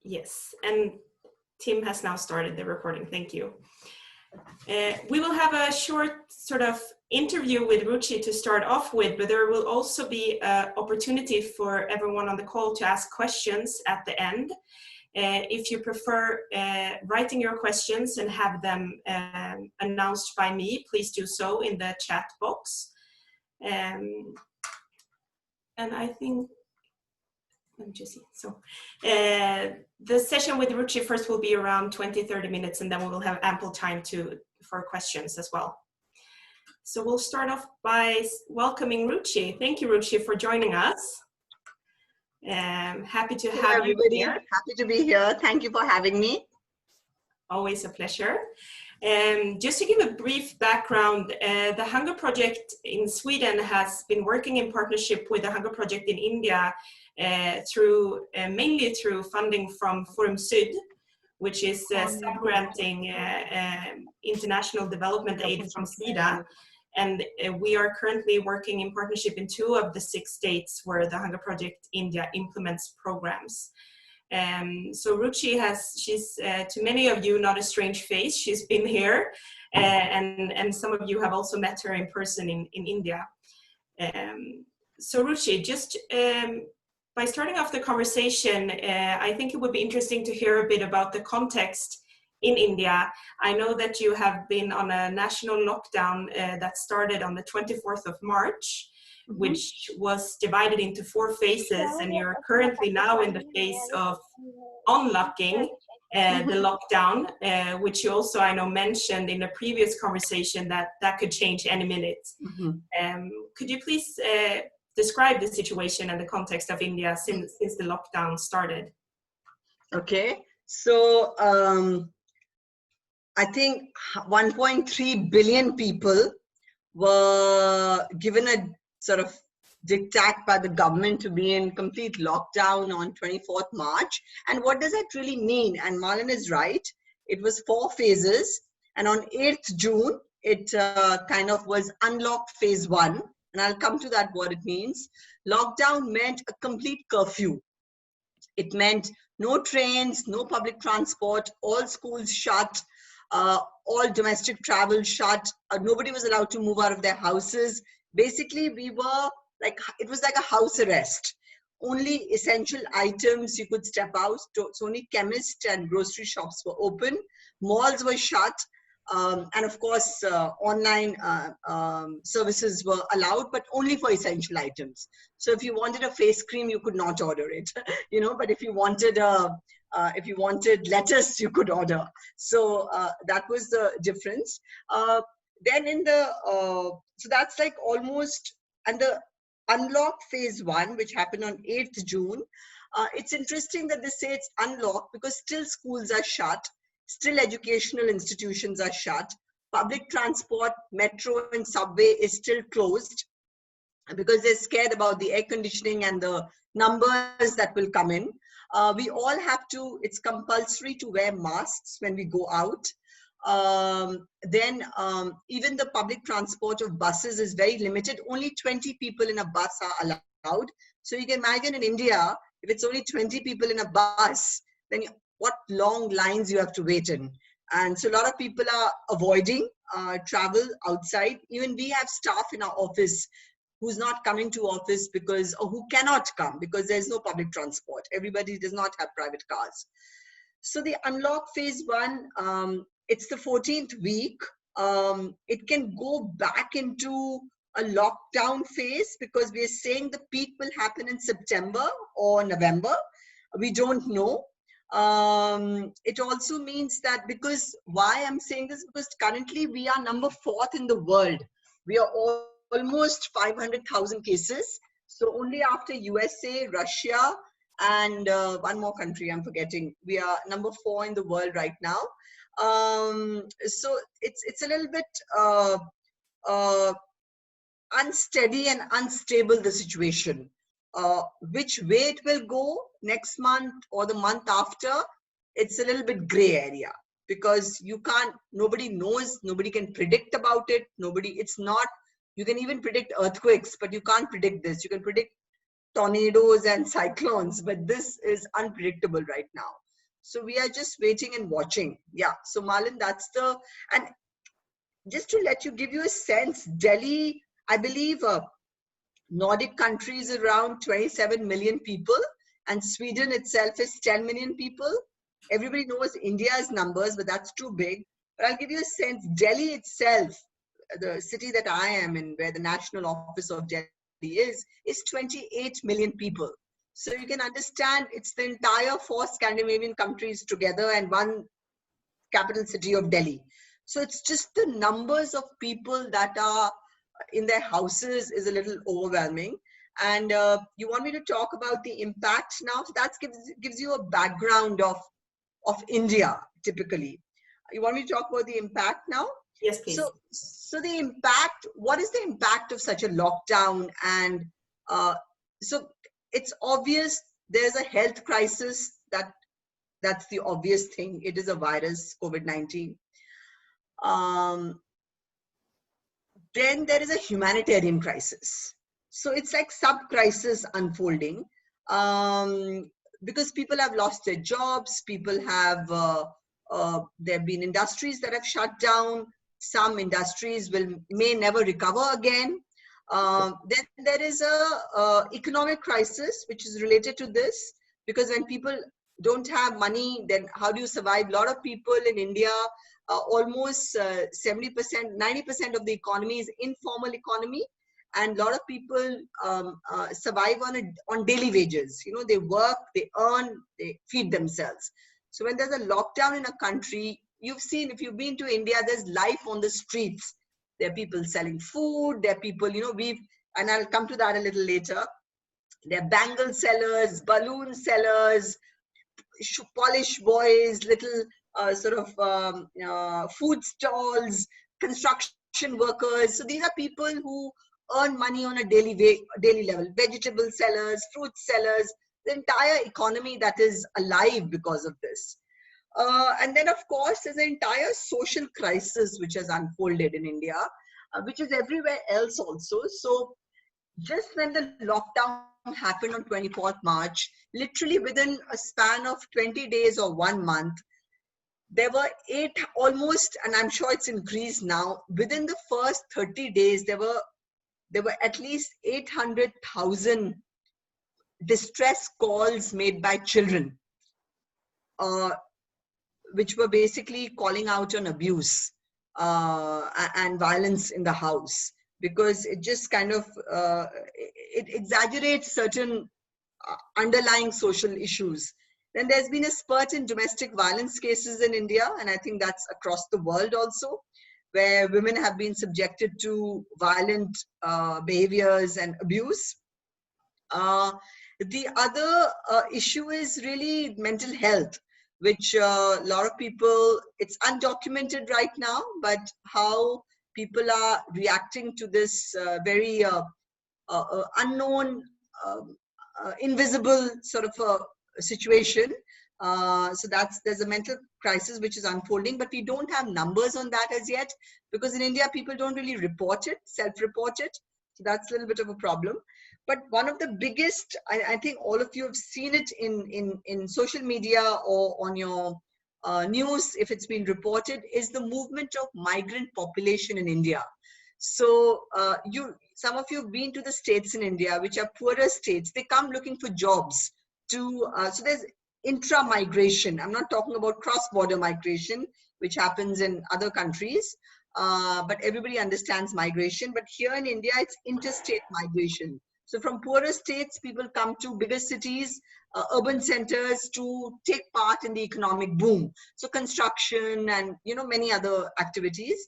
Yes, and Tim has now started the recording. Thank you. We will have a short sort of interview with Ruchi to start off with, but there will also be an opportunity for everyone on the call to ask questions at the end. If you prefer writing your questions and have them announced by me, please do so in the chat box. And I think, let me just see. So the session with Ruchi first will be around 20-30 minutes, and then we will have ample time for questions as well. So we'll start off by welcoming Ruchi. Thank you, Ruchi, for joining us. Happy to have you here. Happy to be here. Thank you for having me. Always a pleasure. Just to give a brief background, the Hunger Project in Sweden has been working in partnership with the Hunger Project in India mainly through funding from Forum Syd, which is sub-granting international development aid from SIDA. And we are currently working in partnership in 2 of the 6 states where the Hunger Project India implements programs. So Ruchi she's to many of you not a strange face. She's been here, and some of you have also met her in person in India. So Ruchi, just by starting off the conversation, I think it would be interesting to hear a bit about the context in India. I know that you have been on a national lockdown that started on the 24th of March, which was divided into 4 phases, and you're currently now in the phase of unlocking the lockdown, which you also, I know, mentioned in a previous conversation that could change any minute. Could you please describe the situation and the context of India since the lockdown started? Okay, so I think 1.3 billion people were given a sort of diktat by the government to be in complete lockdown on 24th March. And what does that really mean? And Marlon is right. It was 4 phases. And on 8th June, it kind of was unlocked phase 1. And I'll come to that, what it means. Lockdown meant a complete curfew. It meant no trains, no public transport, all schools shut, all domestic travel shut. Nobody was allowed to move out of their houses. Basically, it was like a house arrest. Only essential items you could step out. So only chemists and grocery shops were open. Malls were shut. And of course, online services were allowed, but only for essential items. So if you wanted a face cream, you could not order it, but if you wanted lettuce, you could order. So that was the difference. Then so that's like almost, and the unlocked phase 1, which happened on 8th June, it's interesting that they say it's unlocked because still schools are shut. Still educational institutions are shut. Public transport, metro and subway is still closed because they're scared about the air conditioning and the numbers that will come in. We all have to, it's compulsory to wear masks when we go out. Then even the public transport of buses is very limited. Only 20 people in a bus are allowed. So you can imagine in India, if it's only 20 people in a bus, then what long lines you have to wait in. And so a lot of people are avoiding travel outside. Even we have staff in our office who's not coming to office or who cannot come because there's no public transport. Everybody does not have private cars. So the unlock phase 1, it's the 14th week. It can go back into a lockdown phase because we are saying the peak will happen in September or November. We don't know. It also means that why I'm saying this, because currently we are number 4th in the world. We are almost 500,000 cases. So only after USA, Russia, and one more country I'm forgetting, we are number 4 in the world right now. So it's a little bit unsteady and unstable, the situation. Which way it will go next month or the month after, it's a little bit gray area because nobody knows, nobody can predict about it. You can even predict earthquakes, but you can't predict this. You can predict tornadoes and cyclones, but this is unpredictable right now. So we are just waiting and watching. Yeah. So Malin, that's the, and just to give you a sense, Delhi, I believe Nordic countries around 27 million people, and Sweden itself is 10 million people. Everybody knows India's numbers, but that's too big. But I'll give you a sense, Delhi itself, the city that I am in, where the national office of Delhi is 28 million people. So you can understand it's the entire 4 Scandinavian countries together and one capital city of Delhi. So it's just the numbers of people that are in their houses is a little overwhelming. And you want me to talk about the impact now? So that gives you a background of India typically. You want me to talk about the impact now? Yes, please. So the impact, what is the impact of such a lockdown? And so it's obvious there's a health crisis. That's the obvious thing. It is a virus, COVID-19. Then there is a humanitarian crisis. So it's like sub-crisis unfolding because people have lost their jobs. People have, there have been industries that have shut down. Some industries may never recover again. Then there is a economic crisis, which is related to this, because when people don't have money, then how do you survive? A lot of people in India, almost 70%, 90% of the economy is informal economy, and a lot of people survive on daily wages. You know, they work, they earn, they feed themselves. So when there's a lockdown in a country, you've seen, if you've been to India, there's life on the streets. There are people selling food. There are people, you know, and I'll come to that a little later. There are bangle sellers, balloon sellers, polish boys, little food stalls, construction workers. So these are people who earn money on a daily level. Vegetable sellers, fruit sellers, the entire economy that is alive because of this. And then, of course, there's an entire social crisis which has unfolded in India, which is everywhere else also. So just when the lockdown happened on 24th March, literally within a span of 20 days or 1 month, there were almost, and I'm sure it's increased now, within the first 30 days, there were at least 800,000 distress calls made by children, which were basically calling out on abuse and violence in the house, because it just kind of, it exaggerates certain underlying social issues. Then there's been a spurt in domestic violence cases in India, and I think that's across the world also, where women have been subjected to violent behaviors and abuse. The other issue is really mental health, which a lot of people, it's undocumented right now, but how people are reacting to this very unknown, invisible sort of a situation. So there's a mental crisis which is unfolding, but we don't have numbers on that as yet, because in India, people don't really report it, self-report it. So that's a little bit of a problem. But one of the biggest, I think all of you have seen it in social media or on your news, if it's been reported, is the movement of migrant population in India. So some of you have been to the states in India, which are poorer states. They come looking for jobs. So there's intra-migration. I'm not talking about cross-border migration, which happens in other countries, but everybody understands migration. But here in India, it's interstate migration. So from poorer states, people come to bigger cities, urban centers to take part in the economic boom. So construction and, you know, many other activities.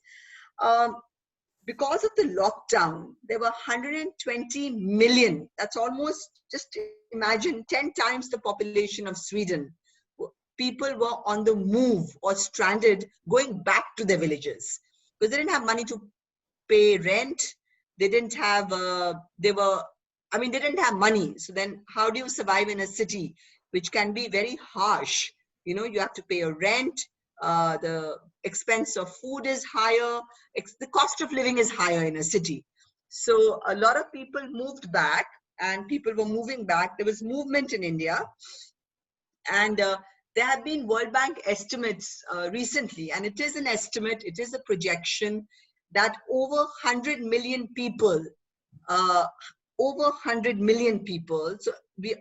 Because of the lockdown, there were 120 million. That's almost, just imagine, 10 times the population of Sweden. People were on the move or stranded, going back to their villages because they didn't have money to pay rent. They didn't have, they didn't have money. So then how do you survive in a city, which can be very harsh? You know, you have to pay a rent. The expense of food is higher. The cost of living is higher in a city. So a lot of people moved back. and people were moving back. There was movement in India, and there have been World Bank estimates recently, and it is an estimate, it is a projection that over 100 million people, so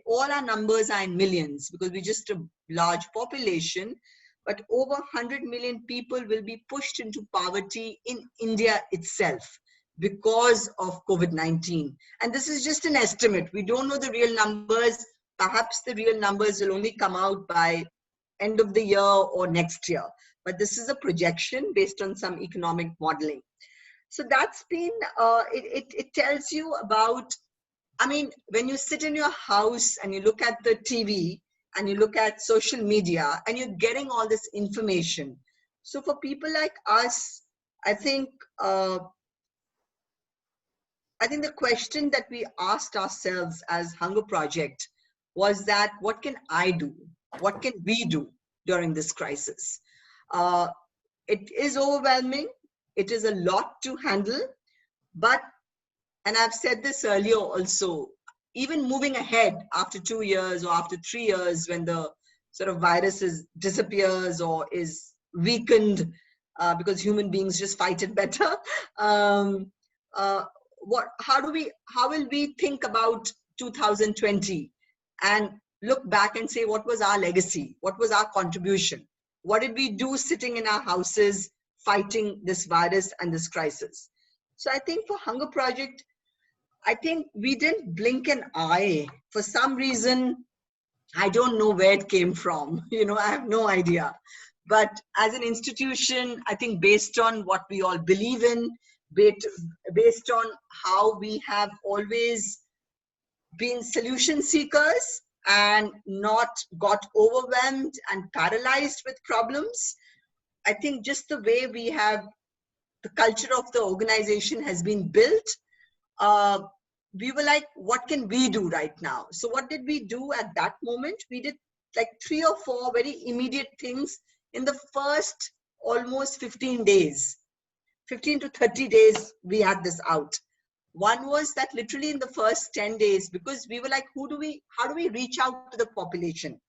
all our numbers are in millions because we're just a large population, but over 100 million people will be pushed into poverty in India itself because of COVID-19. And this is just an estimate. We don't know the real numbers. Perhaps the real numbers will only come out by end of the year or next year. But this is a projection based on some economic modeling. So that's been, it tells you about, I mean, when you sit in your house and you look at the TV and you look at social media and you're getting all this information. So for people like us, I think the question that we asked ourselves as Hunger Project was that, what can I do? What can we do during this crisis? It is overwhelming. It is a lot to handle, but, and I've said this earlier also, even moving ahead after 2 years or after 3 years, when the sort of virus disappears or is weakened because human beings just fight it better, how will we think about 2020 and look back and say, what was our legacy? What was our contribution? What did we do sitting in our houses fighting this virus and this crisis? So I think for Hunger Project, I think we didn't blink an eye. For some reason, I don't know where it came from. You know, I have no idea. But as an institution, I think based on what we all believe in, based on how we have always been solution seekers and not got overwhelmed and paralyzed with problems, I think just the way we have, the culture of the organization has been built, we were like, what can we do right now? So what did we do at that moment? We did like 3 or 4 very immediate things in the first almost 15 days. 15 to 30 days we had this out. One was that literally in the first 10 days, because we were like, how do we reach out to the population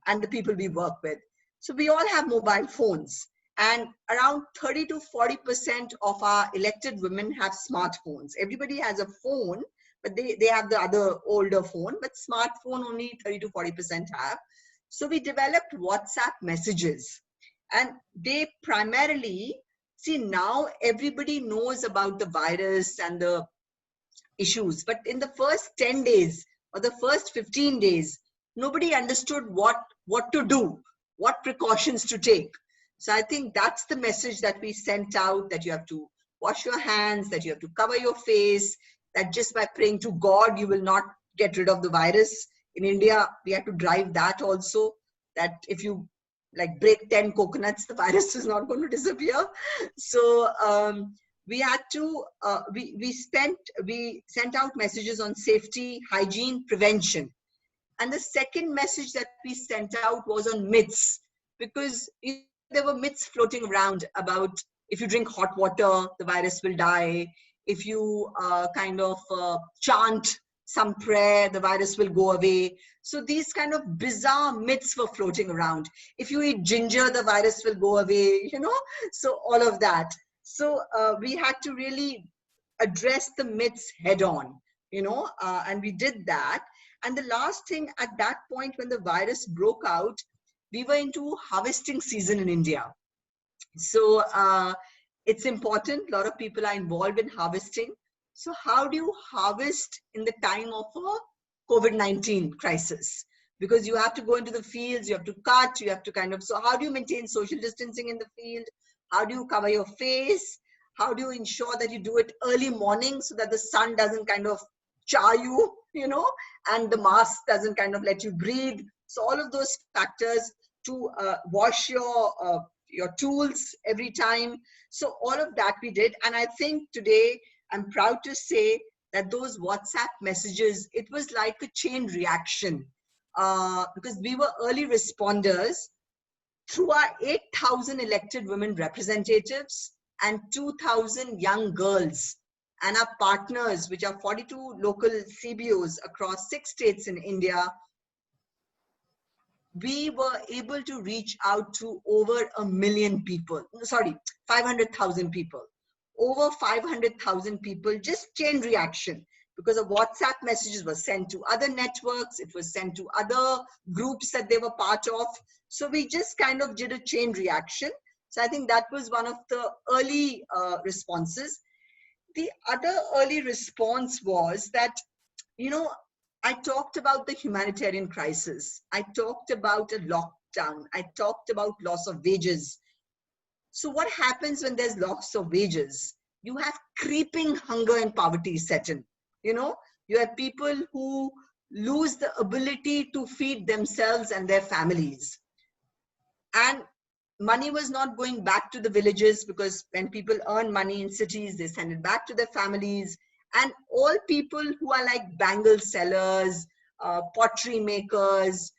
and the people we work with? So we all have mobile phones, and around 30 to 40% of our elected women have smartphones. Everybody has a phone, but they have the other older phone, but smartphone only 30 to 40% have. So we developed WhatsApp messages, and they primarily, see, now everybody knows about the virus and the issues, but in the first 10 days or the first 15 days, nobody understood what to do, what precautions to take. So I think that's the message that we sent out, that you have to wash your hands, that you have to cover your face, that just by praying to God, you will not get rid of the virus. In India, we had to drive that also, that if you like break 10 coconuts, the virus is not going to disappear. So we had to, we sent out messages on safety, hygiene, prevention. And the second message that we sent out was on myths, because there were myths floating around about if you drink hot water, the virus will die. If you chant some prayer, the virus will go away. So these kind of bizarre myths were floating around. If you eat ginger, the virus will go away, you know? So all of that. So we had to really address the myths head on, you know, and we did that. And the last thing, at that point when the virus broke out, we were into harvesting season in India. So it's important, a lot of people are involved in harvesting. So how do you harvest in the time of a COVID-19 crisis? Because you have to go into the fields, you have to cut, you have to so how do you maintain social distancing in the field? How do you cover your face? How do you ensure that you do it early morning so that the sun doesn't char you, you know, and the mask doesn't let you breathe? So all of those factors, to wash your tools every time. So all of that we did. And I think today I'm proud to say that those WhatsApp messages, it was like a chain reaction because we were early responders through our 8,000 elected women representatives and 2,000 young girls and our partners, which are 42 local CBOs across 6 states in India, we were able to reach out to over 1 million people, sorry, 500,000 people. Over 500,000 people, just chain reaction, because of WhatsApp messages were sent to other networks, it was sent to other groups that they were part of. So we just kind of did a chain reaction. So I think that was one of the early responses. The other early response was that, you know, I talked about the humanitarian crisis. I talked about a lockdown. I talked about loss of wages. So what happens when there's loss of wages? You have creeping hunger and poverty set in. You know, you have people who lose the ability to feed themselves and their families. And money was not going back to the villages, because when people earn money in cities, they send it back to their families. And all people who are like bangle sellers, pottery makers,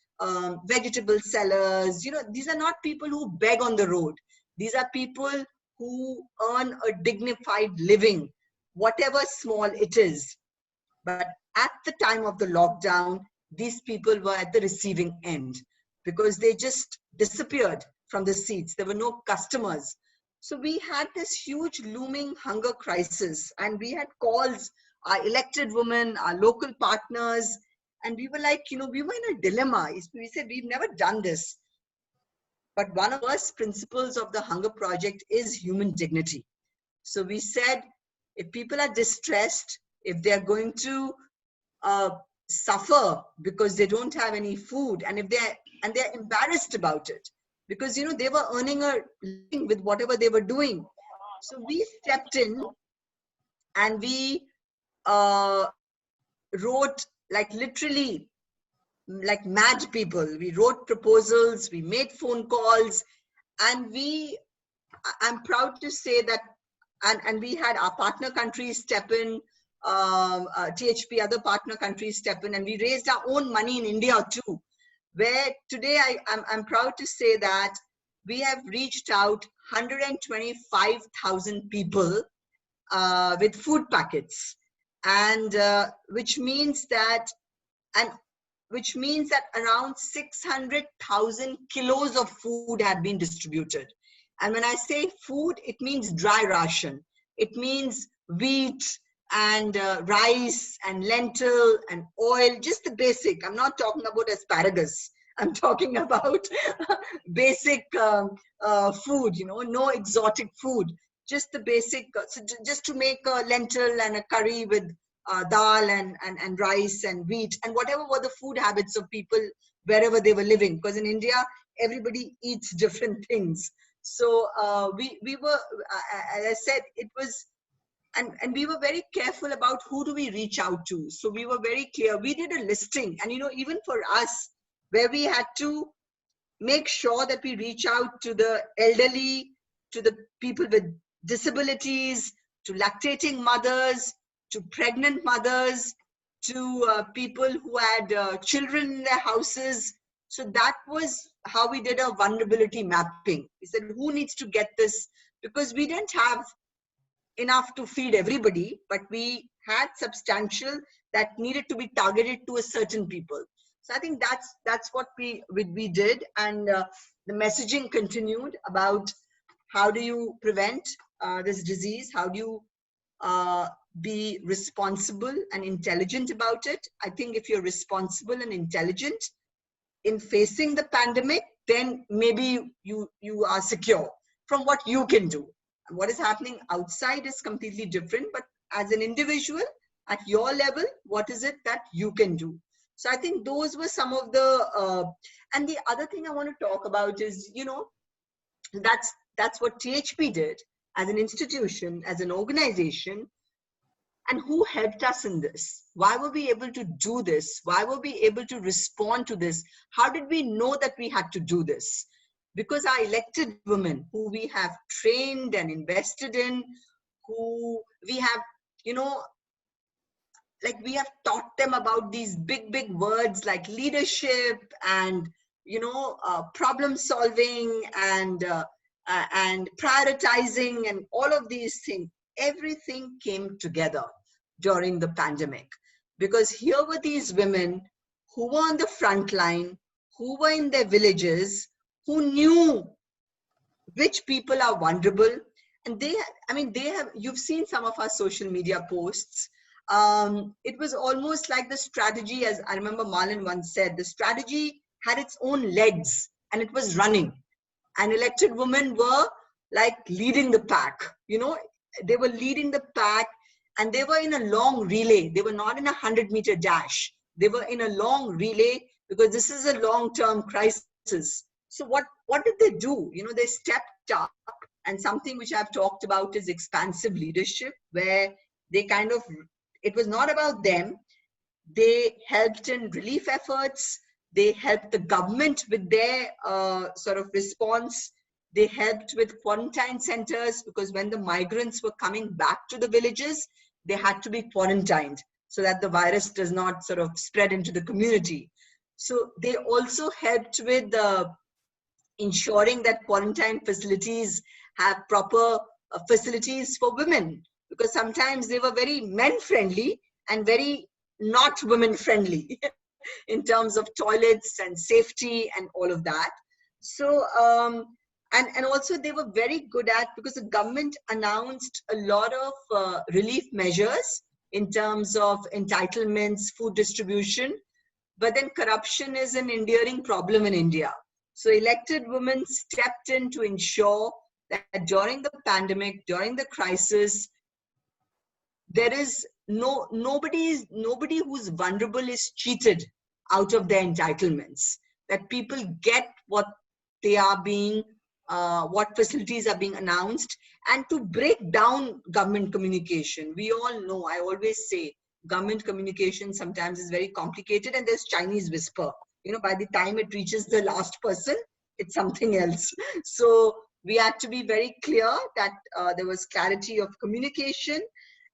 vegetable sellers, you know, these are not people who beg on the road. These are people who earn a dignified living, whatever small it is. But at the time of the lockdown, these people were at the receiving end, because they just disappeared from the seats. There were no customers. So we had this huge looming hunger crisis, and we had calls, our elected women, our local partners, and we were like, you know, we were in a dilemma. We said, we've never done this. But one of the first principles of the Hunger Project is human dignity. So we said, if people are distressed, if they're going to suffer because they don't have any food, and if they're embarrassed about it, because, you know, they were earning a living with whatever they were doing. So we stepped in and we wrote, like, literally like mad people. We wrote proposals, we made phone calls, and I'm proud to say that, and we had our partner countries step in, THP, other partner countries step in, and we raised our own money in India too, where today I'm proud to say that we have reached out 125,000 people with food packets, and which means that around 600,000 kilos of food have been distributed. And when I say food, it means dry ration. It means wheat and rice and lentil and oil, just the basic. I'm not talking about asparagus. I'm talking about basic food, you know, no exotic food, just the basic, so just to make a lentil and a curry with dal and rice and wheat and whatever were the food habits of people wherever they were living. Because in India, everybody eats different things. So we were, as I said, it was, and we were very careful about who do we reach out to. So we were very clear. We did a listing, and, you know, even for us, where we had to make sure that we reach out to the elderly, to the people with disabilities, to lactating mothers, to pregnant mothers, to people who had children in their houses. So that was how we did a vulnerability mapping. We said, who needs to get this? Because we didn't have enough to feed everybody, but we had substantial that needed to be targeted to a certain people. So I think that's what we did, and the messaging continued about how do you prevent this disease, how do you be responsible and intelligent about it. I think if you're responsible and intelligent in facing the pandemic, then maybe you are secure from what you can do. And what is happening outside is completely different, but as an individual at your level, what is it that you can do? So I think those were some of the, and the other thing I want to talk about is, you know, that's what THP did as an institution, as an organization, and who helped us in this? Why were we able to do this? Why were we able to respond to this? How did we know that we had to do this? Because our elected women, who we have trained and invested in, who we have, you know, like we have taught them about these big words like leadership and, you know, problem solving and prioritizing and all of these things. everything came together during the pandemic, because here were these women who were on the front line, who were in their villages, who knew which people are vulnerable. And you've seen some of our social media posts. It was almost like the strategy, as I remember Marlon once said, the strategy had its own legs and it was running. And elected women were like leading the pack, they were leading the pack, and they were in a long relay. They were not in a 100-meter dash. They were in a long relay, because this is a long-term crisis. So what did they do? They stepped up, and something which I've talked about is expansive leadership, where they it was not about them. They helped in relief efforts. They helped the government with their sort of response. They helped with quarantine centers, because when the migrants were coming back to the villages, they had to be quarantined so that the virus does not sort of spread into the community. So they also helped with ensuring that quarantine facilities have proper facilities for women, because sometimes they were very men-friendly and very not women-friendly in terms of toilets and safety and all of that. So, and also they were very good at, because the government announced a lot of relief measures in terms of entitlements, food distribution, but then corruption is an enduring problem in India. So elected women stepped in to ensure that during the pandemic, during the crisis, there is nobody who's vulnerable is cheated out of their entitlements, that people get what they are being, what facilities are being announced, and to break down government communication. We all know, I always say, government communication sometimes is very complicated, and there's Chinese whisper. By the time it reaches the last person, it's something else. So we had to be very clear that there was clarity of communication,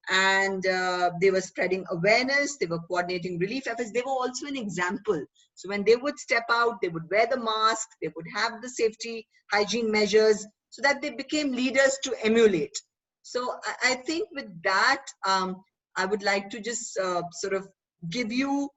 and they were spreading awareness, they were coordinating relief efforts, they were also an example. So when they would step out, they would wear the mask, they would have the safety, hygiene measures, so that they became leaders to emulate. So I think with that, I would like to just sort of give you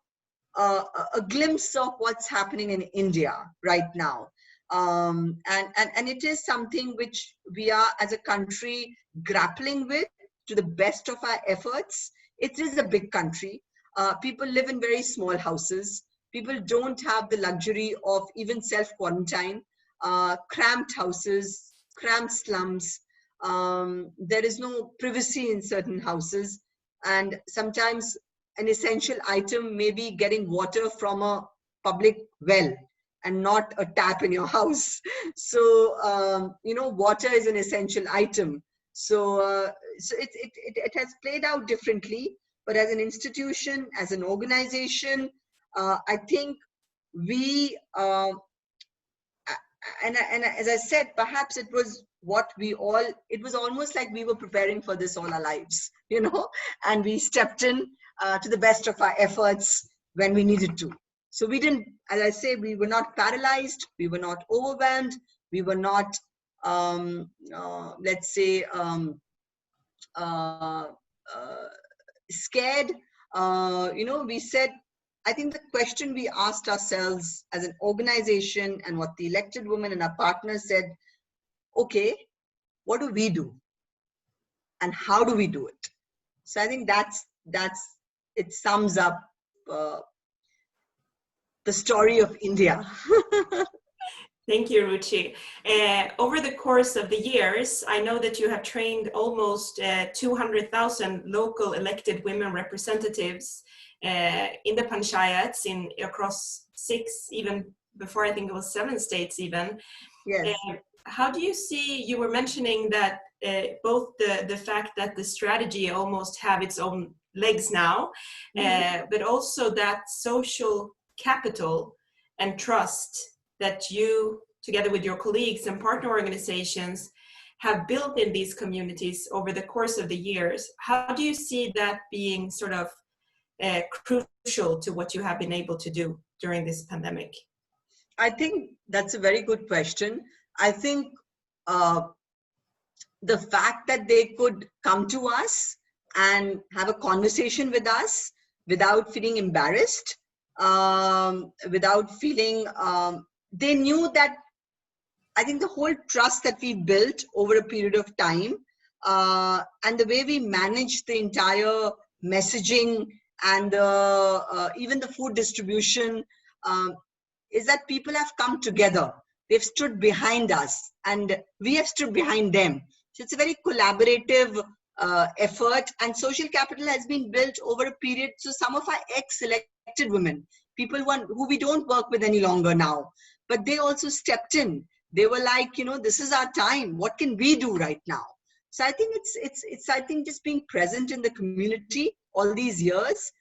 a glimpse of what's happening in India right now. And it is something which we are as a country grappling with to the best of our efforts. It is a big country. People live in very small houses. People don't have the luxury of even self-quarantine, cramped houses, cramped slums. There is no privacy in certain houses. And sometimes an essential item may be getting water from a public well and not a tap in your house. So, water is an essential item. So, it has played out differently, but as an institution, as an organization, I think we, and as I said, perhaps it was it was almost like we were preparing for this all our lives, and we stepped in to the best of our efforts when we needed to. So we didn't, as I say, we were not paralyzed, we were not overwhelmed, we were not, let's say, scared. We said, I think the question we asked ourselves as an organization, and what the elected women and our partners said, okay, what do we do? And how do we do it? So I think it sums up the story of India. Thank you, Ruchi. Over the course of the years, I know that you have trained almost 200,000 local elected women representatives in the panchayats across 6, even before I think it was 7 states even. Yes. How do you see, you were mentioning that both the fact that the strategy almost have its own legs now, but also that social capital and trust that you, together with your colleagues and partner organizations, have built in these communities over the course of the years. How do you see that being sort of crucial to what you have been able to do during this pandemic? I think that's a very good question. I think the fact that they could come to us and have a conversation with us without feeling embarrassed, without feeling, they knew that, I think the whole trust that we built over a period of time, and the way we managed the entire messaging and even the food distribution, is that people have come together. They've stood behind us and we have stood behind them. So it's a very collaborative effort, and social capital has been built over a period. So some of our ex-elected women, people who we don't work with any longer now, but they also stepped in. They were like, you know, this is our time. What can we do right now? So I think it's I think just being present in the community all these years,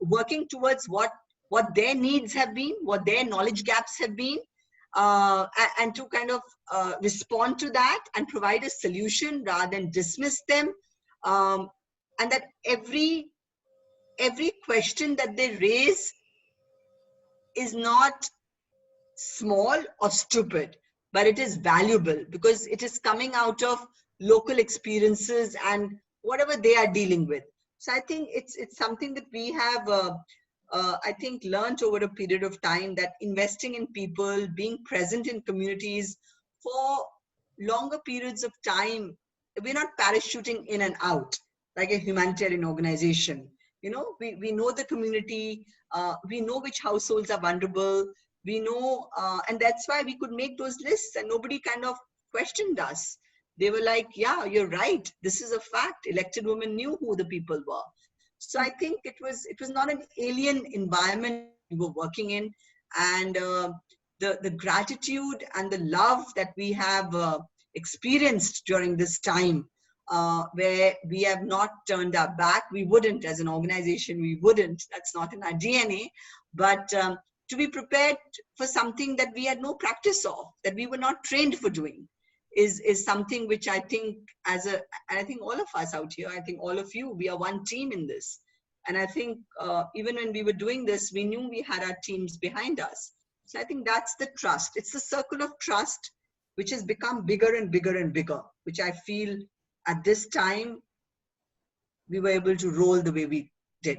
working towards what their needs have been, what their knowledge gaps have been, and to kind of respond to that and provide a solution rather than dismiss them, and that every question that they raise is not small or stupid, but it is valuable because it is coming out of local experiences and whatever they are dealing with. So I think it's something that we have, I think, learned over a period of time, that investing in people, being present in communities for longer periods of time, we're not parachuting in and out like a humanitarian organization. You know, we know the community, we know which households are vulnerable, we know, and that's why we could make those lists and nobody kind of questioned us. They were like, yeah, you're right. This is a fact. Elected women knew who the people were. So I think it was not an alien environment we were working in, and the gratitude and the love that we have experienced during this time, where we have not turned our back. We wouldn't, as an organization, we wouldn't. That's not in our DNA. But to be prepared for something that we had no practice of, that we were not trained for doing, is something which I think, and I think all of us out here, I think all of you, we are one team in this. And I think even when we were doing this, we knew we had our teams behind us. So I think that's the trust. It's the circle of trust which has become bigger and bigger and bigger, which I feel at this time we were able to roll the way we did.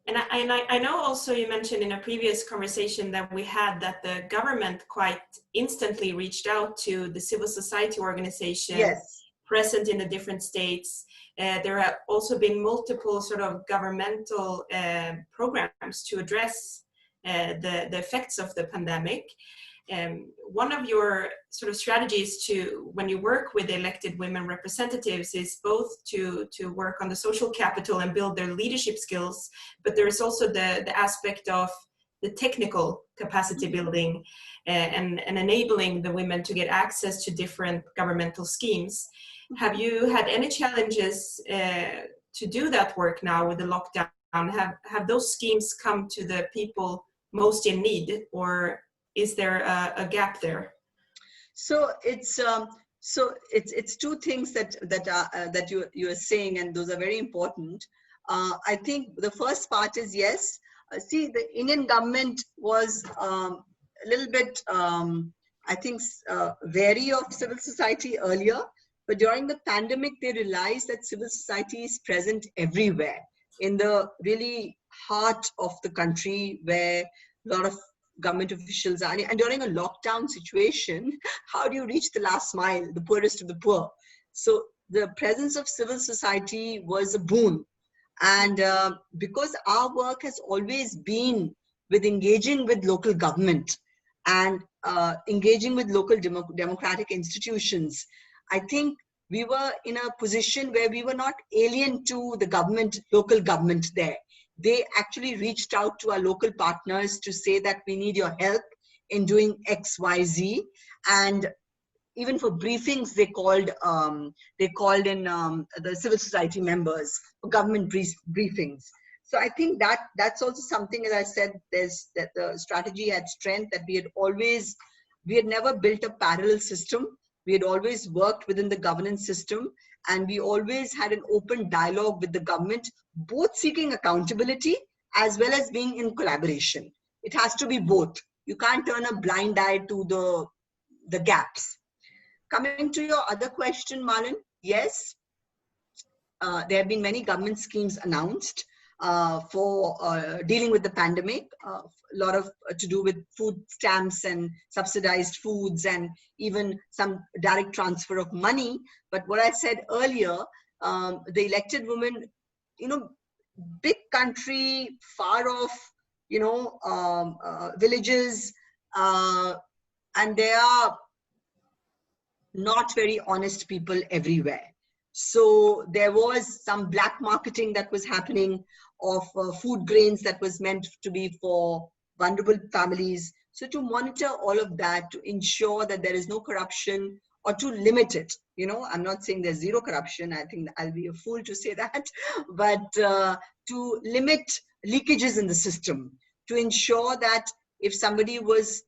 And I know also you mentioned in a previous conversation that we had that the government quite instantly reached out to the civil society organizations, yes, present in the different states. There have also been multiple sort of governmental programs to address the effects of the pandemic. One of your sort of strategies when you work with elected women representatives is both to work on the social capital and build their leadership skills, but there is also the aspect of the technical capacity building and enabling the women to get access to different governmental schemes. Have you had any challenges to do that work now with the lockdown? Have those schemes come to the people most in need, or is there a gap there? So it's two things that you are saying, and those are very important. I think the first part is, yes. See, the Indian government was a little bit, I think, wary of civil society earlier, but during the pandemic, they realized that civil society is present everywhere, in the really heart of the country, where a lot of government officials are. And during a lockdown situation, how do you reach the last mile, the poorest of the poor? So the presence of civil society was a boon. And because our work has always been with engaging with local government and engaging with local democratic institutions, I think we were in a position where we were not alien to the government, local government there. They actually reached out to our local partners to say that we need your help in doing X, Y, Z. And even for briefings, they called in the civil society members for government briefings. So I think that's also something, as I said, that the strategy had strength, that we had never built a parallel system. We had always worked within the governance system, and we always had an open dialogue with the government, both seeking accountability as well as being in collaboration. It has to be both. You can't turn a blind eye to the gaps. coming to your other question, Malin, yes, there have been many government schemes announced for dealing with the pandemic. A lot of to do with food stamps and subsidized foods and even some direct transfer of money. But what I said earlier, the elected women, big country, far off, villages, and there are not very honest people everywhere. So there was some black marketing that was happening of food grains that was meant to be for vulnerable families. So to monitor all of that, to ensure that there is no corruption or to limit it. I'm not saying there's zero corruption. I think I'll be a fool to say that, but to limit leakages in the system, to ensure that if somebody was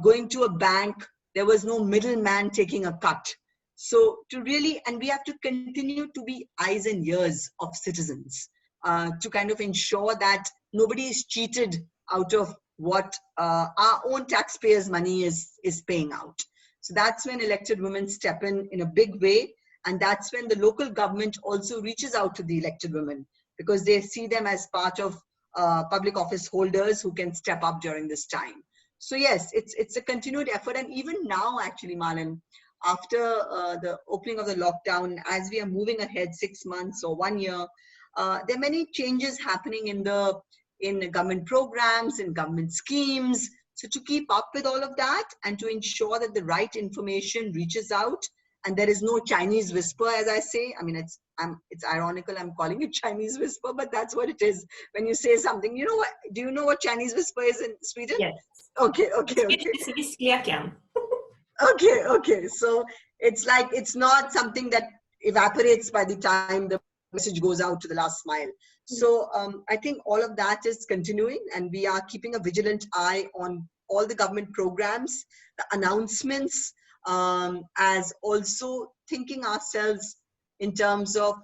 going to a bank, there was no middleman taking a cut. So to really, and we have to continue to be eyes and ears of citizens to kind of ensure that nobody is cheated out of what our own taxpayers' money is paying out. So that's when elected women step in a big way. And that's when the local government also reaches out to the elected women, because they see them as part of public office holders who can step up during this time. So yes, it's a continued effort. And even now, actually, Malin, after the opening of the lockdown, as we are moving ahead 6 months or 1 year, there are many changes happening in government programs, in government schemes. So to keep up with all of that and to ensure that the right information reaches out and there is no Chinese whisper, as I say. I mean, it's ironical I'm calling it Chinese whisper, but that's what it is. When you say something, do you know what Chinese whisper is in Sweden? Yes. Okay. Okay. So it's not something that evaporates by the time the message goes out to the last mile. So I think all of that is continuing, and we are keeping a vigilant eye on all the government programs, the announcements, as also thinking ourselves in terms of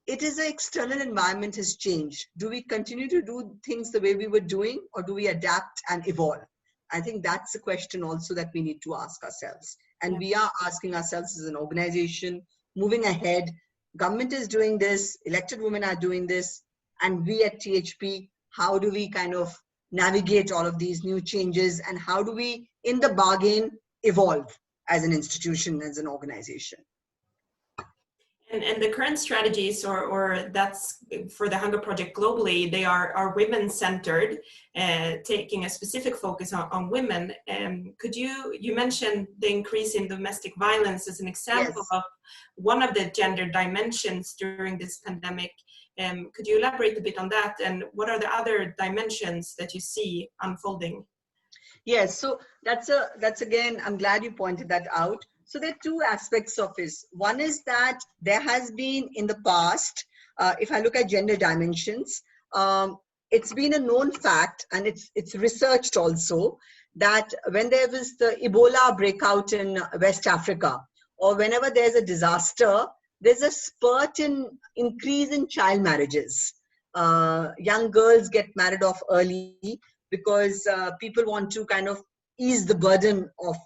it is the external environment has changed. Do we continue to do things the way we were doing, or do we adapt and evolve? I think that's a question also that we need to ask ourselves. And we are asking ourselves as an organization, moving ahead. Government is doing this, elected women are doing this, and we at THP, how do we kind of navigate all of these new changes, and how do we, in the bargain, evolve as an institution, as an organization? And the current strategies, or that's for the Hunger Project globally, they are women-centered, taking a specific focus on women. You mentioned the increase in domestic violence as an example of one of the gender dimensions during this pandemic. Could you elaborate a bit on that, and what are the other dimensions that you see unfolding? Yes, so that's again, I'm glad you pointed that out. So there are two aspects of this. One is that there has been in the past, if I look at gender dimensions, it's been a known fact, and it's researched also, that when there was the Ebola breakout in West Africa, or whenever there's a disaster, there's a spurt in increase in child marriages. Young girls get married off early because people want to kind of ease the burden of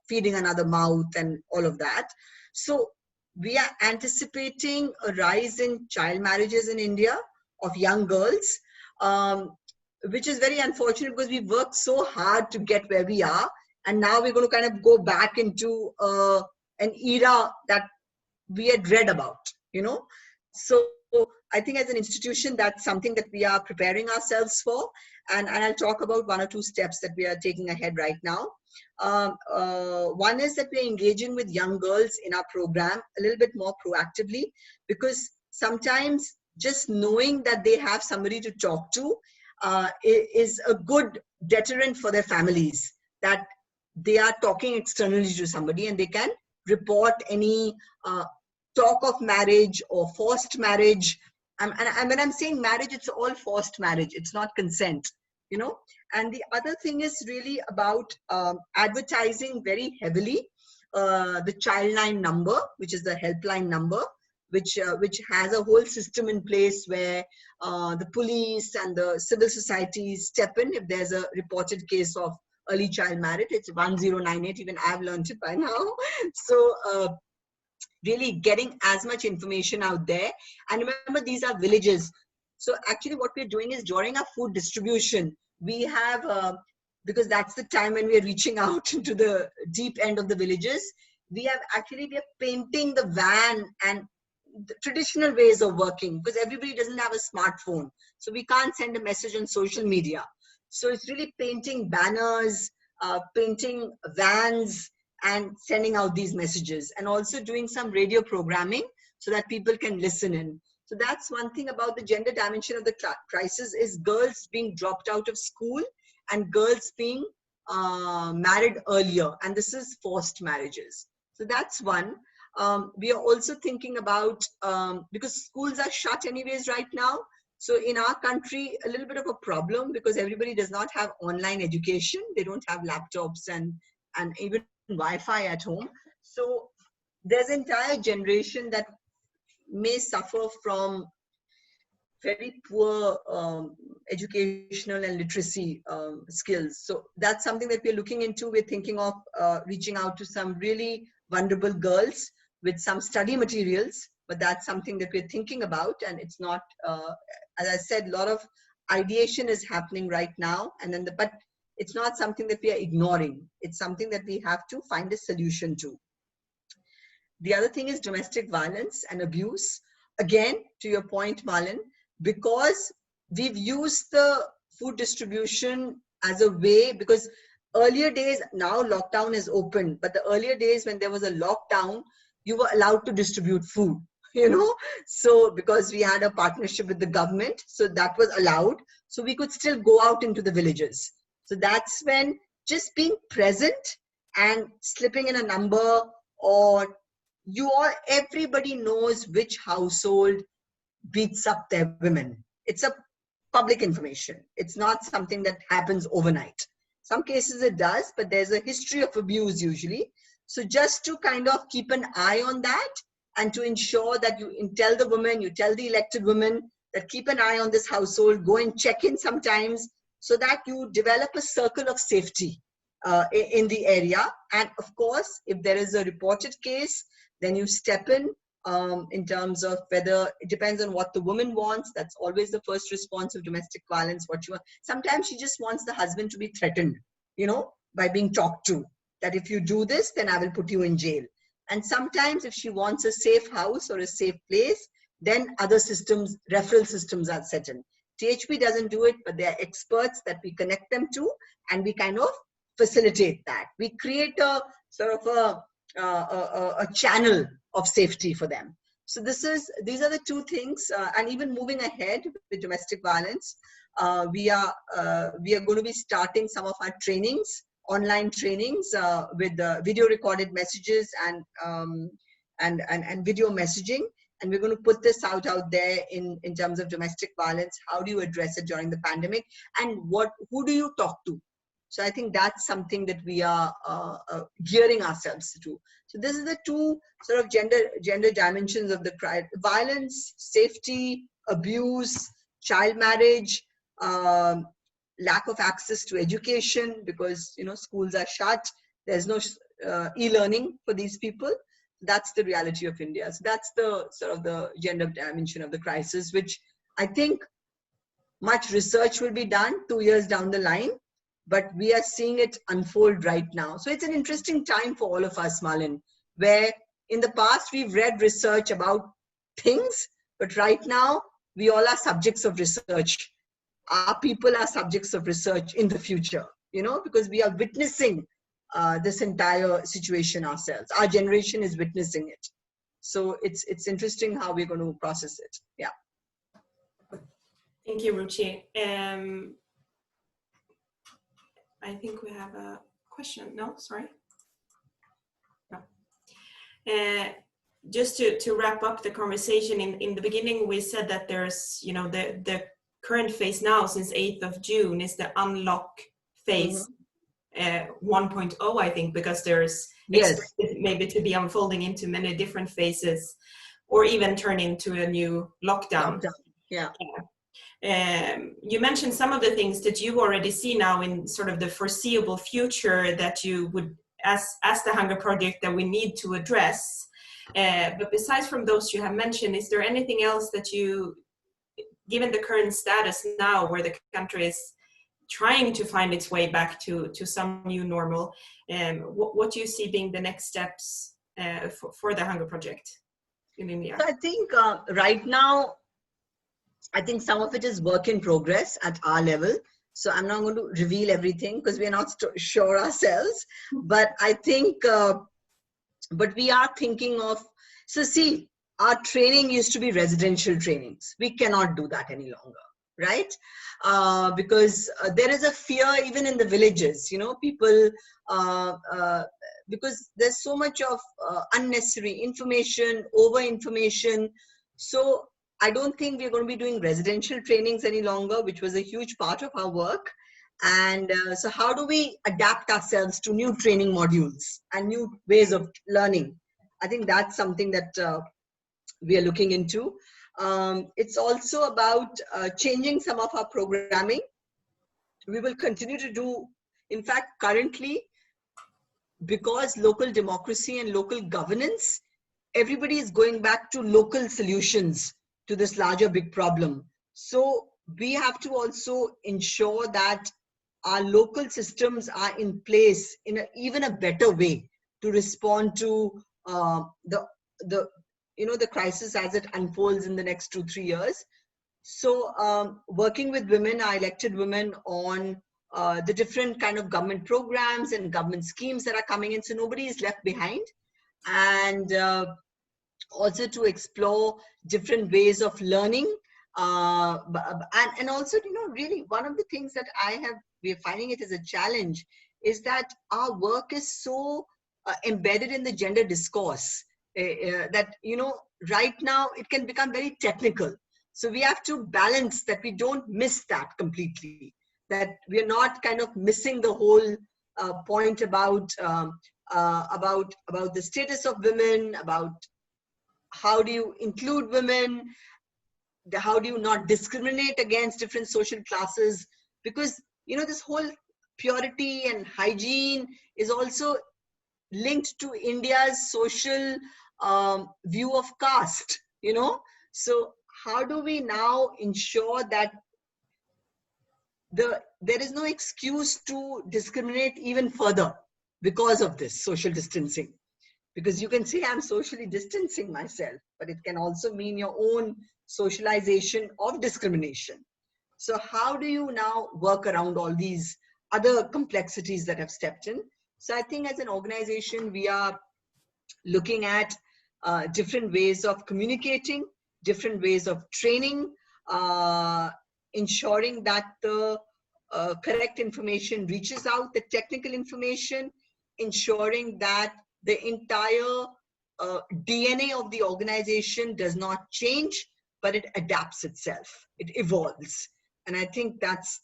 feeding another mouth and all of that. So we are anticipating a rise in child marriages in India of young girls, which is very unfortunate because we worked so hard to get where we are. And now we're going to kind of go back into an era that we had read about, So I think as an institution, that's something that we are preparing ourselves for. And I'll talk about 1 or 2 steps that we are taking ahead right now. One is that we're engaging with young girls in our program a little bit more proactively, because sometimes just knowing that they have somebody to talk to is a good deterrent for their families, that they are talking externally to somebody and they can report any talk of marriage or forced marriage. And when I'm saying marriage, it's all forced marriage. It's not consent, And the other thing is really about advertising very heavily the Childline number, which is the helpline number, which has a whole system in place where the police and the civil society step in if there's a reported case of early child marriage. It's 1098, even I've learned it by now. So really getting as much information out there. And remember, these are villages. So actually what we're doing is during our food distribution, we have, because that's the time when we're reaching out to the deep end of the villages, we are painting the van and the traditional ways of working, because everybody doesn't have a smartphone. So we can't send a message on social media. So it's really painting banners, painting vans, and sending out these messages, and also doing some radio programming so that people can listen in. So that's one thing about the gender dimension of the crisis, is girls being dropped out of school and girls being married earlier. And this is forced marriages. So that's one. We are also thinking about, because schools are shut anyways right now. So in our country, a little bit of a problem, because everybody does not have online education. They don't have laptops and even Wi-Fi at home. So there's an entire generation that may suffer from very poor educational and literacy skills. So that's something that we're looking into. We're thinking of reaching out to some really vulnerable girls with some study materials, but that's something that we're thinking about. And it's not, as I said, a lot of ideation is happening right now. And then but it's not something that we are ignoring. It's something that we have to find a solution to. The other thing is domestic violence and abuse. Again, to your point, Malin, because we've used the food distribution as a way, because earlier days, now lockdown is open, but the earlier days when there was a lockdown, you were allowed to distribute food, you know. So because we had a partnership with the government, so that was allowed. So we could still go out into the villages. So that's when just being present and slipping in a number, or everybody knows which household beats up their women. It's a public information. It's not something that happens overnight. Some cases it does, but there's a history of abuse usually. So just to kind of keep an eye on that, and to ensure that you tell the women, you tell the elected women that keep an eye on this household, go and check in sometimes, so that you develop a circle of safety in the area. And of course, if there is a reported case, then you step in terms of whether, it depends on what the woman wants. That's always the first response of domestic violence. Sometimes she just wants the husband to be threatened, you know, by being talked to, that if you do this, then I will put you in jail. And sometimes if she wants a safe house or a safe place, then other systems, referral systems are set in. THP doesn't do it, but there are experts that we connect them to, and we kind of facilitate that. We create a sort of a channel of safety for them. So these are the two things. And even moving ahead with domestic violence, we are going to be starting some of our trainings, online trainings with video recorded messages and video messaging. And we're going to put this out there in terms of domestic violence. How do you address it during the pandemic? And who do you talk to? So I think that's something that we are gearing ourselves to. So this is the two sort of gender dimensions of the crime: violence, safety, abuse, child marriage, lack of access to education, because, you know, schools are shut. There's no e-learning for these people. That's the reality of India. So that's the sort of the gender dimension of the crisis, which I think much research will be done 2 years down the line, but we are seeing it unfold right now. So it's an interesting time for all of us, Malin, where in the past we've read research about things, but right now we all are subjects of research. Our people are subjects of research in the future, you know, because we are witnessing this entire situation ourselves. Our generation is witnessing it. So it's interesting how we're going to process it. Yeah. Thank you, Ruchi. I think we have a question. No, sorry. No. Just to wrap up the conversation, in the beginning we said that there's, you know, the current phase now since 8th of June is the unlock phase. 1.0, I think, because there's expected maybe to be unfolding into many different phases, or even turn into a new lockdown. Yeah. You mentioned some of the things that you already see now in sort of the foreseeable future that you would, as the Hunger Project, that we need to address. But besides from those you have mentioned, is there anything else that you, given the current status now where the country is trying to find its way back to some new normal, what do you see being the next steps for the Hunger Project in India? So I think right now, I think some of it is work in progress at our level. So I'm not going to reveal everything because we're not sure ourselves. But I think, but we are thinking of, so see, our training used to be residential trainings. We cannot do that any longer, right? Because there is a fear even in the villages, you know, people, because there's so much of unnecessary information, over information. So I don't think we're going to be doing residential trainings any longer, which was a huge part of our work. And so how do we adapt ourselves to new training modules and new ways of learning? I think that's something that we are looking into. It's also about changing some of our programming. We will continue to do, in fact, currently, because local democracy and local governance, everybody is going back to local solutions to this larger big problem. So we have to also ensure that our local systems are in place in even a better way to respond to the crisis as it unfolds in the next 2-3 years. So working with women, our elected women, on the different kind of government programs and government schemes that are coming in, so nobody is left behind. And also to explore different ways of learning, and also, you know, really one of the things that we're finding it as a challenge is that our work is so embedded in the gender discourse that, you know, right now it can become very technical. So we have to balance that we don't miss that completely, that we're not kind of missing the whole point about the status of women, about how do you include women, how do you not discriminate against different social classes, because, you know, this whole purity and hygiene is also linked to India's social view of caste, you know. So how do we now ensure that there is no excuse to discriminate even further because of this social distancing? Because you can say I'm socially distancing myself, but it can also mean your own socialization of discrimination. So how do you now work around all these other complexities that have stepped in? So I think as an organization, we are looking at different ways of communicating, different ways of training, ensuring that the correct information reaches out, the technical information, ensuring that the entire DNA of the organization does not change, but it adapts itself, it evolves. And I think that's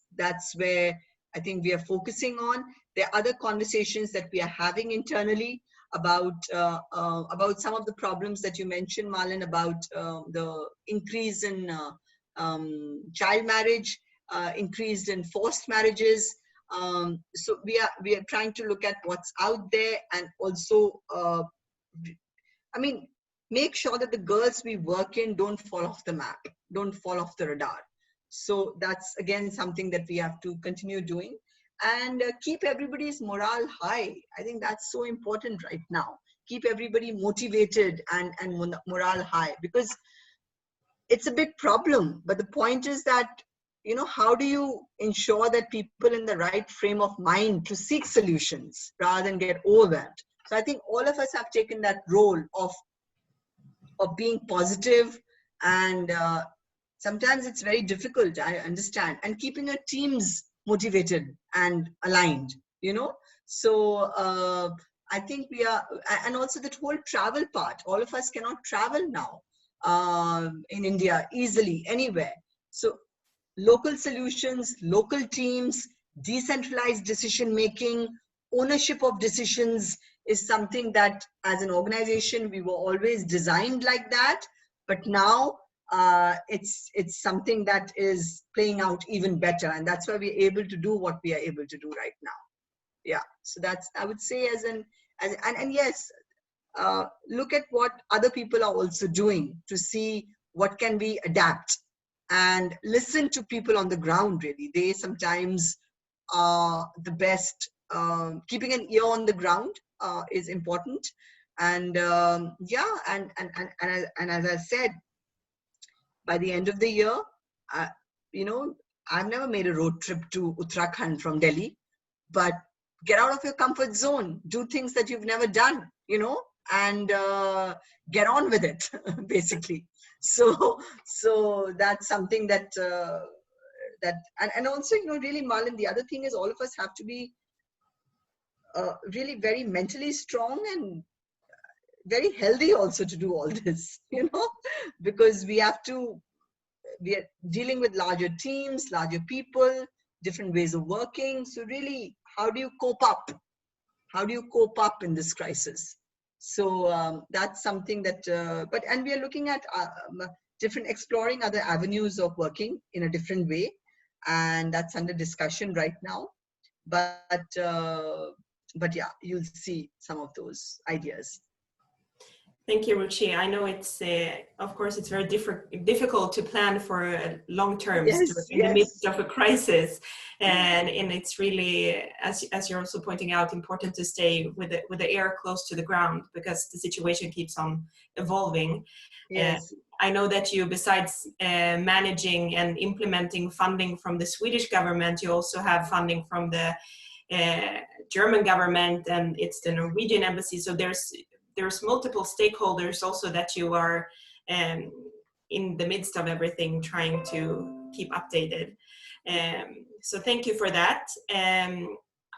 where I think we are focusing on. There are other conversations that we are having internally about some of the problems that you mentioned, Malin, about the increase in child marriage, increase in forced marriages. So we are trying to look at what's out there, and also, I mean, make sure that the girls we work in don't fall off the map, don't fall off the radar. So that's again something that we have to continue doing, and keep everybody's morale high. I think that's so important right now. Keep everybody motivated and morale high, because it's a big problem. But the point is that, you know, how do you ensure that people in the right frame of mind to seek solutions rather than get overwhelmed? So I think all of us have taken that role of being positive, and sometimes it's very difficult, I understand, and keeping our teams motivated and aligned, you know. So I think we are, and also that whole travel part, all of us cannot travel now in India easily anywhere. So local solutions, local teams, decentralized decision making, ownership of decisions is something that as an organization we were always designed like that. But now it's something that is playing out even better, and that's why we're able to do what we are able to do right now. Yeah, so that's, I would say, and yes, look at what other people are also doing to see what can we adapt, and listen to people on the ground. Really, they sometimes are the best. Keeping an ear on the ground is important, and yeah, and as I said, by the end of the year, you know, I've never made a road trip to Uttarakhand from Delhi, but get out of your comfort zone, do things that you've never done, you know, and get on with it, basically. So that's something that and also, you know, really, Malin, the other thing is all of us have to be really very mentally strong and very healthy also to do all this, you know, because we are dealing with larger teams, larger people, different ways of working. So really, how do you cope up? How do you cope up in this crisis? So that's something that, and we are looking at exploring other avenues of working in a different way. And that's under discussion right now. But yeah, you'll see some of those ideas. Thank you, Ruchi. I know it's, of course, it's very difficult to plan for long term in the midst of a crisis, and it's really, as you're also pointing out, important to stay with the ear close to the ground, because the situation keeps on evolving. Yes. I know that you, besides managing and implementing funding from the Swedish government, you also have funding from the German government, and it's the Norwegian embassy. So there's multiple stakeholders also that you are in the midst of everything trying to keep updated. So thank you for that.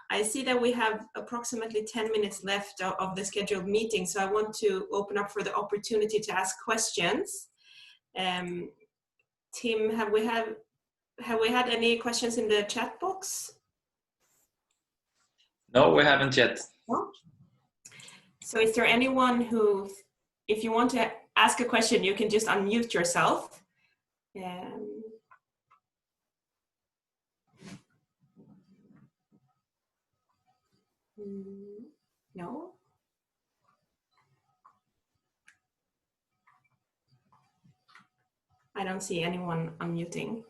I see that we have approximately 10 minutes left of the scheduled meeting, so I want to open up for the opportunity to ask questions. Tim, have we had any questions in the chat box? No, we haven't yet. No? So is there anyone who, if you want to ask a question, you can just unmute yourself. No? I don't see anyone unmuting.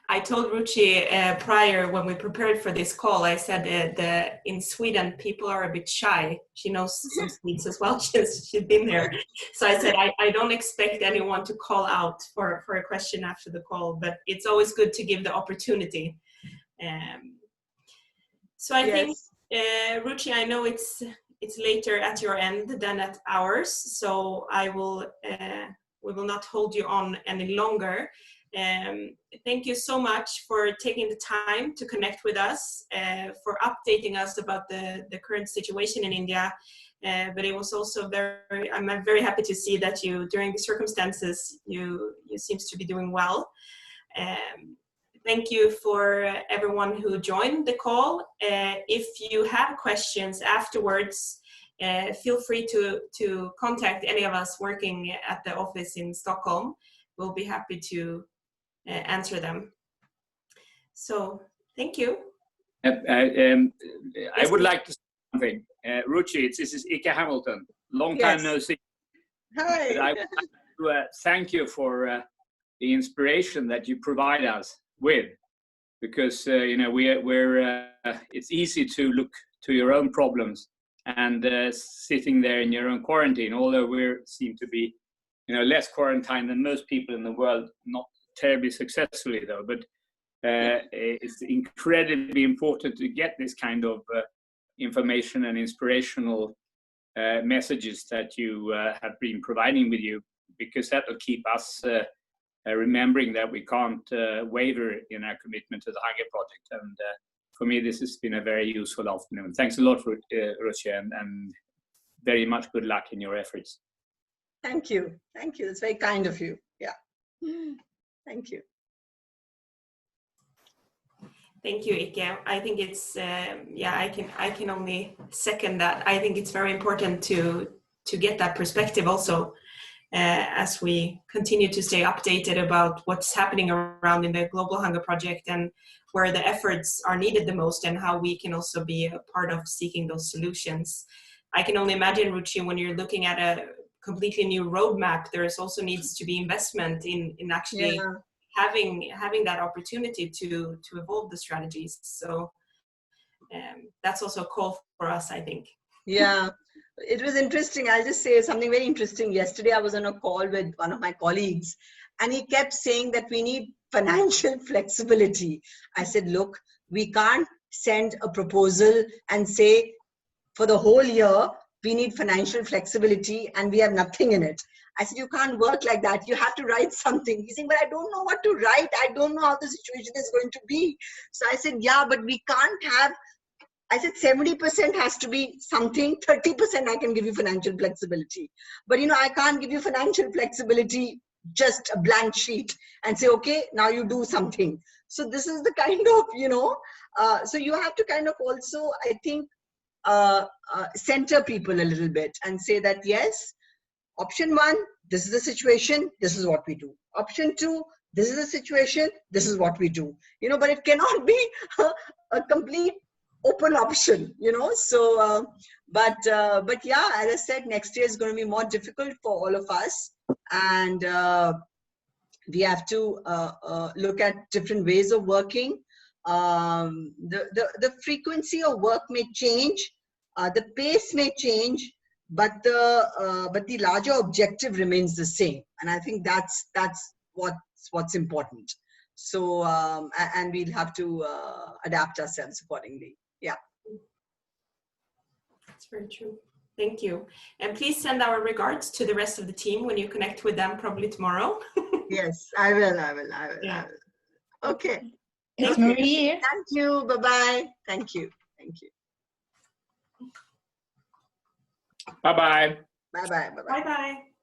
I told Ruchi prior, when we prepared for this call, I said that in Sweden people are a bit shy. She knows some Swedes as well. She's been there. So I said I don't expect anyone to call out for a question after the call, but it's always good to give the opportunity. So I think, Ruchi, I know it's later at your end than at ours, so we will not hold you on any longer. Thank you so much for taking the time to connect with us, for updating us about the current situation in India. But it was also I'm very happy to see that you, during the circumstances, you seems to be doing well. Thank you for everyone who joined the call. If you have questions afterwards, feel free to contact any of us working at the office in Stockholm. We'll be happy to answer them. So, thank you. I would like to say something. Ruchi, this is Ike Hamilton. Long time no see. Hi. But I would like to thank you for the inspiration that you provide us with, because you know, we're it's easy to look to your own problems and sitting there in your own quarantine, although we seem to be, you know, less quarantined than most people in the world, not terribly successfully though, but it's incredibly important to get this kind of information and inspirational messages that you have been providing with you, because that will keep us remembering that we can't waver in our commitment to the Hunger Project. And for me, this has been a very useful afternoon. Thanks a lot, Ruchi, and very much good luck in your efforts. Thank you. Thank you. It's very kind of you. Yeah. Thank you. Thank you, Ike. I think it's I can only second that. I think it's very important to get that perspective also, as we continue to stay updated about what's happening around in the Global Hunger Project and where the efforts are needed the most and how we can also be a part of seeking those solutions. I can only imagine, Ruchi, when you're looking at a completely new roadmap, there also needs to be investment in actually having that opportunity to evolve the strategies. So that's also a call for us, I think. Yeah, it was interesting. I'll just say something very interesting. Yesterday, I was on a call with one of my colleagues, and he kept saying that we need financial flexibility. I said, look, we can't send a proposal and say for the whole year, we need financial flexibility and we have nothing in it. I said, you can't work like that. You have to write something. He's saying, but I don't know what to write. I don't know how the situation is going to be. So I said, yeah, but we can't have, I said 70% has to be something, 30% I can give you financial flexibility. But I can't give you financial flexibility, just a blank sheet and say, okay, now you do something. So this is the kind of, so you have to kind of also, I think, center people a little bit and say that, yes, option 1, this is the situation, this is what we do. Option 2, this is the situation, this is what we do. But it cannot be a complete open option, so but yeah, as I said, next year is going to be more difficult for all of us, and we have to look at different ways of working. The frequency of work may change, the pace may change, but the larger objective remains the same, and I think that's what's important. So and we'll have to adapt ourselves accordingly. Yeah, that's very true. Thank you, and please send our regards to the rest of the team when you connect with them, probably tomorrow. Yes, I will. Yeah. Okay. It's Marie. Thank you. Bye-bye. Thank you. Bye-bye. Bye-bye. Bye-bye.